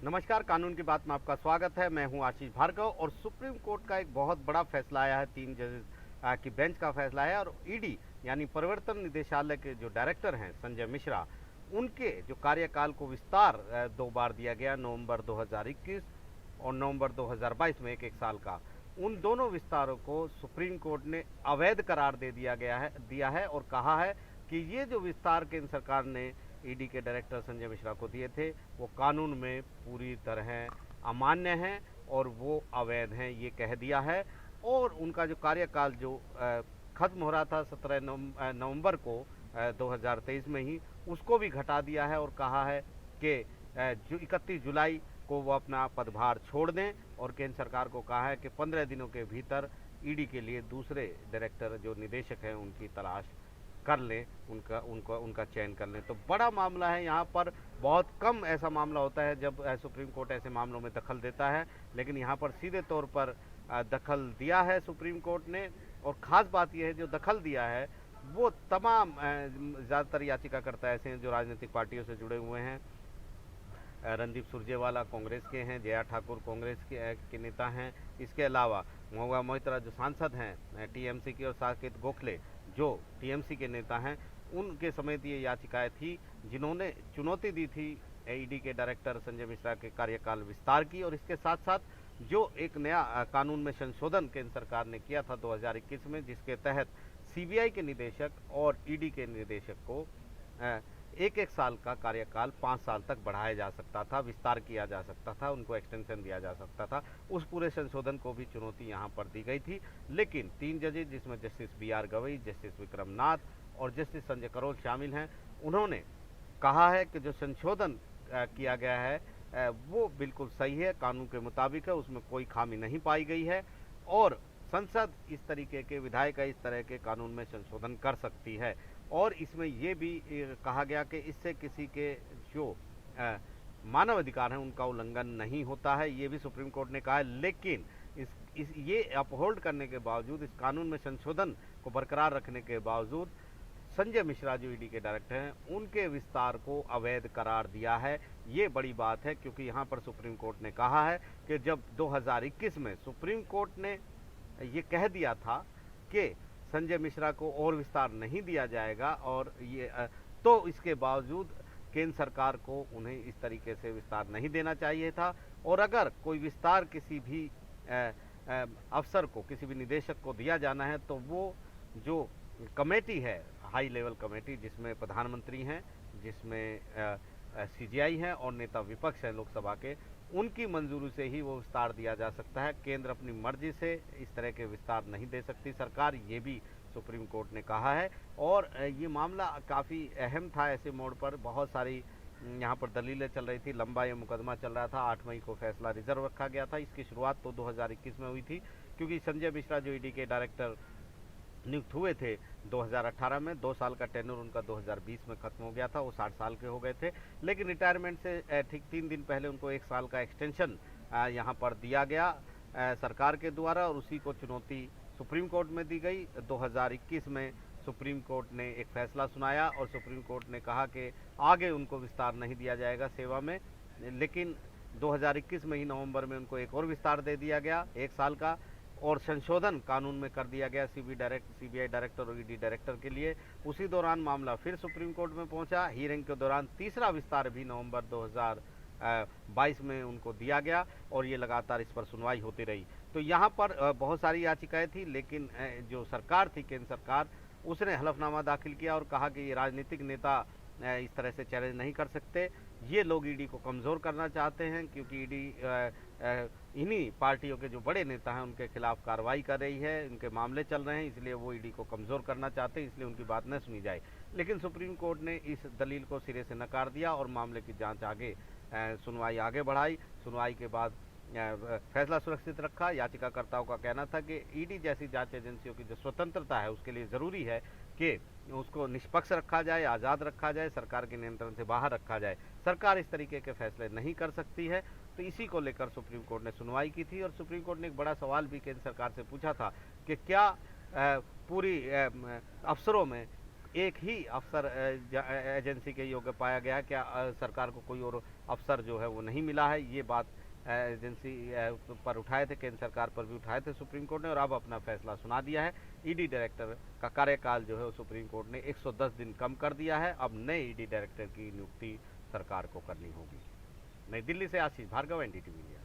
नमस्कार, कानून की बात में आपका स्वागत है। मैं हूं आशीष भार्गव और सुप्रीम कोर्ट का एक बहुत बड़ा फैसला आया है। 3 जजेस की बेंच का फैसला है और ईडी यानी प्रवर्तन निदेशालय के जो डायरेक्टर हैं संजय मिश्रा, उनके जो कार्यकाल को विस्तार 2 बार दिया गया, नवंबर 2021 और नवंबर 2022 में एक साल का। उन दोनों विस्तारों को सुप्रीम कोर्ट ने अवैध करार दे दिया है और कहा है कि ये जो विस्तार केंद्र सरकार ने ईडी के डायरेक्टर संजय मिश्रा को दिए थे वो कानून में पूरी तरह अमान्य हैं और वो अवैध हैं, ये कह दिया है। और उनका जो कार्यकाल जो खत्म हो रहा था 17 नवंबर को 2023 में ही, उसको भी घटा दिया है और कहा है कि 31 जुलाई को वो अपना पदभार छोड़ दें और केंद्र सरकार को कहा है कि 15 दिनों के भीतर ईडी के लिए दूसरे डायरेक्टर जो निदेशक हैं उनकी तलाश कर लें, उनका चयन कर लें। तो बड़ा मामला है। यहाँ पर बहुत कम ऐसा मामला होता है जब सुप्रीम कोर्ट ऐसे मामलों में दखल देता है, लेकिन यहाँ पर सीधे तौर पर दखल दिया है सुप्रीम कोर्ट ने। और ख़ास बात यह है जो दखल दिया है वो तमाम ज़्यादातर याचिकाकर्ता ऐसे हैं जो राजनीतिक पार्टियों से जुड़े हुए हैं। रणदीप सुरजेवाला कांग्रेस के हैं, जया ठाकुर कांग्रेस के नेता हैं। इसके अलावा महुआ मोइत्रा जो सांसद हैं टीएमसी की, और साकेत गोखले जो टीएमसी के नेता हैं, उनके समेत ये याचिकाएं थी जिन्होंने चुनौती दी थी ईडी के डायरेक्टर संजय मिश्रा के कार्यकाल विस्तार की। और इसके साथ साथ जो एक नया कानून में संशोधन केंद्र सरकार ने किया था 2021 में, जिसके तहत सीबीआई के निदेशक और ईडी के निदेशक को एक साल का कार्यकाल 5 साल तक बढ़ाया जा सकता था, विस्तार किया जा सकता था, उनको एक्सटेंशन दिया जा सकता था। उस पूरे संशोधन को भी चुनौती यहाँ पर दी गई थी। लेकिन 3 जजेस जिसमें justice BR Gavai, justice Vikram Nath और जस्टिस संजय करोल शामिल हैं, उन्होंने कहा है कि जो संशोधन किया गया है वो बिल्कुल सही है, कानून के मुताबिक है, उसमें कोई खामी नहीं पाई गई है और संसद इस तरीके के, विधायिका इस तरह के कानून में संशोधन कर सकती है। और इसमें ये भी कहा गया कि इससे किसी के जो मानव अधिकार हैं उनका उल्लंघन नहीं होता है, ये भी सुप्रीम कोर्ट ने कहा है। लेकिन ये अपहोल्ड करने के बावजूद, इस कानून में संशोधन को बरकरार रखने के बावजूद संजय मिश्रा जो ईडी के डायरेक्टर हैं उनके विस्तार को अवैध करार दिया है। ये बड़ी बात है क्योंकि यहाँ पर सुप्रीम कोर्ट ने कहा है कि जब 2021 में सुप्रीम कोर्ट ने ये कह दिया था कि संजय मिश्रा को और विस्तार नहीं दिया जाएगा, और ये तो इसके बावजूद केंद्र सरकार को उन्हें इस तरीके से विस्तार नहीं देना चाहिए था। और अगर कोई विस्तार किसी भी अफसर को, किसी भी निदेशक को दिया जाना है तो वो जो कमेटी है, हाई लेवल कमेटी, जिसमें प्रधानमंत्री हैं, जिसमें CGI हैं और नेता विपक्ष हैं लोकसभा के, उनकी मंजूरी से ही वो विस्तार दिया जा सकता है। केंद्र अपनी मर्जी से इस तरह के विस्तार नहीं दे सकती सरकार, ये भी सुप्रीम कोर्ट ने कहा है। और ये मामला काफ़ी अहम था। ऐसे मोड़ पर बहुत सारी यहाँ पर दलीलें चल रही थी, लंबा ये मुकदमा चल रहा था। 8 मई को फैसला रिजर्व रखा गया था। इसकी शुरुआत तो 2021 में हुई थी क्योंकि संजय मिश्रा जो ईडी के डायरेक्टर नियुक्त हुए थे 2018 में, 2 साल का टेन्योर उनका 2020 में खत्म हो गया था, वो 60 साल के हो गए थे। लेकिन रिटायरमेंट से ठीक 3 दिन पहले उनको 1 साल का एक्सटेंशन यहाँ पर दिया गया सरकार के द्वारा, और उसी को चुनौती सुप्रीम कोर्ट में दी गई। 2021 में सुप्रीम कोर्ट ने एक फैसला सुनाया और सुप्रीम कोर्ट ने कहा कि आगे उनको विस्तार नहीं दिया जाएगा सेवा में। लेकिन 2021 में ही नवंबर में उनको एक और विस्तार दे दिया गया 1 साल का, और संशोधन कानून में कर दिया गया सीबीआई डायरेक्टर और ईडी डायरेक्टर के लिए। उसी दौरान मामला फिर सुप्रीम कोर्ट में पहुंचा। हियरिंग के दौरान तीसरा विस्तार भी नवंबर 2022 में उनको दिया गया और ये लगातार इस पर सुनवाई होती रही। तो यहाँ पर बहुत सारी याचिकाएं थी, लेकिन जो सरकार थी, केंद्र सरकार, उसने हलफनामा दाखिल किया और कहा कि ये राजनीतिक नेता इस तरह से चैलेंज नहीं कर सकते। ये लोग ईडी को कमज़ोर करना चाहते हैं क्योंकि ईडी इन्हीं पार्टियों के जो बड़े नेता हैं उनके खिलाफ कार्रवाई कर रही है, उनके मामले चल रहे हैं, इसलिए वो ईडी को कमज़ोर करना चाहते हैं, इसलिए उनकी बात न सुनी जाए। लेकिन सुप्रीम कोर्ट ने इस दलील को सिरे से नकार दिया और मामले की जांच आगे, सुनवाई आगे बढ़ाई। सुनवाई के बाद फैसला सुरक्षित रखा। याचिकाकर्ताओं का कहना था कि ईडी जैसी जांच एजेंसियों की जो स्वतंत्रता है उसके लिए ज़रूरी है कि उसको निष्पक्ष रखा जाए, आज़ाद रखा जाए, सरकार के नियंत्रण से बाहर रखा जाए। सरकार इस तरीके के फैसले नहीं कर सकती है। तो इसी को लेकर सुप्रीम कोर्ट ने सुनवाई की थी और सुप्रीम कोर्ट ने एक बड़ा सवाल भी केंद्र सरकार से पूछा था कि क्या पूरी अफसरों में एक ही अफसर एजेंसी के योग्य पाया गया। क्या सरकार को कोई और अफसर जो है वो नहीं मिला है? ये बात एजेंसी पर उठाए थे, केंद्र सरकार पर भी उठाए थे सुप्रीम कोर्ट ने, और अब अपना फैसला सुना दिया है। ईडी डायरेक्टर का कार्यकाल जो है वो सुप्रीम कोर्ट ने 110 दिन कम कर दिया है। अब नए ईडी डायरेक्टर की नियुक्ति सरकार को करनी होगी। नई दिल्ली से आशीष भार्गव, एनडीटीवी इंडिया।